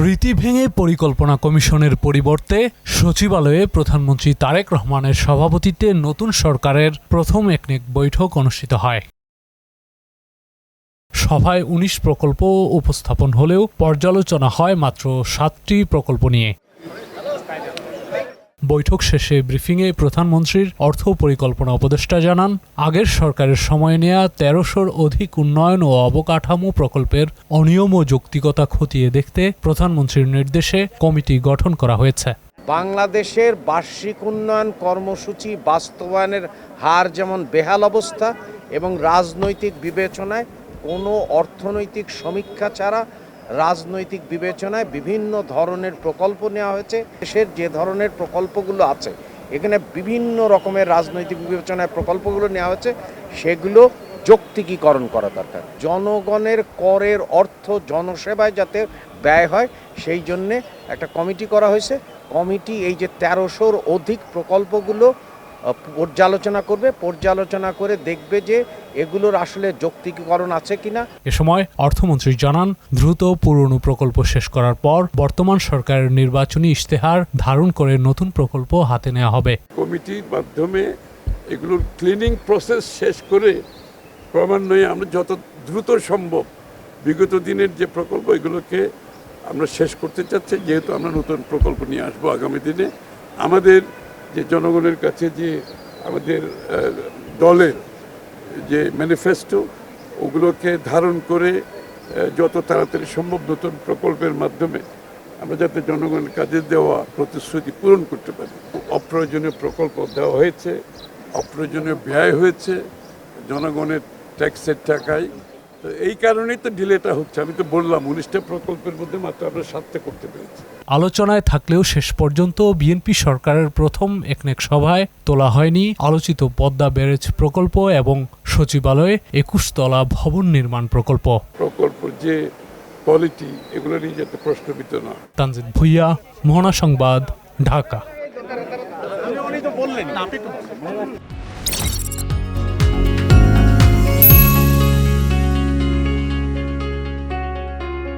রীতি ভেঙে পরিকল্পনা কমিশনের পরিবর্তে সচিবালয়ে প্রধানমন্ত্রী তারেক রহমানের সভাপতিত্বে নতুন সরকারের প্রথম একনেক বৈঠক অনুষ্ঠিত হয়। সভায় ১৯ প্রকল্প উপস্থাপন হলেও পর্যালোচনা হয় মাত্র ৭টি প্রকল্প নিয়ে। বৈঠক শেষে ব্রিফিংয়ে প্রধানমন্ত্রীর অর্থ পরিকল্পনা উপদেষ্টা জানান, আগের সরকারের সময় নেয়া ১৩০০র অধিক উন্নয়ন ও অবকাঠামো প্রকল্পের অনিয়ম ও যৌক্তিকতা খতিয়ে দেখতে প্রধানমন্ত্রীর নির্দেশে কমিটি গঠন করা হয়েছে। বাংলাদেশের বার্ষিক উন্নয়ন কর্মসূচি বাস্তবায়নের হার যেমন বেহাল অবস্থা এবং রাজনৈতিক বিবেচনায় কোনো অর্থনৈতিক সমীক্ষা ছাড়া রাজনৈতিক বিবেচনায় বিভিন্ন ধরনের প্রকল্প নেওয়া হয়েছে। দেশের যে ধরনের প্রকল্পগুলো আছে, এখানে বিভিন্ন রকমের রাজনৈতিক বিবেচনায় প্রকল্পগুলো নেওয়া হয়েছে, সেগুলো যৌক্তিকীকরণ করা দরকার। জনগণের করের অর্থ জনসেবায় যাতে ব্যয় হয়, সেই জন্যে একটা কমিটি করা হয়েছে। কমিটি এই যে ১৩০০র অধিক প্রকল্পগুলো পর্যালোচনা করবে, পর্যালোচনা করে দেখবে যে এগুলোর আসলে যৌক্তিকীকরণ আছে কিনা। এ সময় অর্থমন্ত্রী জানান, দ্রুত পুরনো প্রকল্প শেষ করার পর বর্তমান সরকারের নির্বাচনী ইশতেহার ধারণ করে নতুন প্রকল্প হাতে নেওয়া হবে। কমিটির মাধ্যমে এগুলোর ক্লিনিং প্রসেস শেষ করে ক্রমান্বয়ে আমরা যত দ্রুত সম্ভব বিগত দিনের যে প্রকল্প এগুলোকে আমরা শেষ করতে চাচ্ছি, যেহেতু আমরা নতুন প্রকল্প নিয়ে আসবো আগামী দিনে। আমাদের যে জনগণের কাছে যে আমাদের দলের যে ম্যানিফেস্টো, ওগুলোকে ধারণ করে যত তাড়াতাড়ি সম্ভব নতুন প্রকল্পের মাধ্যমে আমরা যাতে জনগণের কাজে দেওয়া প্রতিশ্রুতি পূরণ করতে পারি। অপ্রয়োজনীয় প্রকল্প দেওয়া হয়েছে, অপ্রয়োজনীয় ব্যয় হয়েছে জনগণের ট্যাক্সের টাকায়। তো এই কারণেই তো ডিলেটা হচ্ছে। আমি তো বললাম ১৯টা প্রকল্পের মধ্যে মাত্র আমরা ৭টা করতে পেরেছি। আলোচনায় থাকলেও শেষ পর্যন্ত বিএনপি সরকারের প্রথম একনেক সভায় তোলা হয়নি আলোচিত পদ্মা ব্যারেজ প্রকল্প এবং সচিবালয়ে ২১ তলা ভবন নির্মাণ প্রকল্প। যে কোয়ালিটি, এগুলো নিয়ে যাতে প্রশ্নবিদ্ধ না। তানজিদ ভুইয়া, মোহনা সংবাদ, ঢাকা।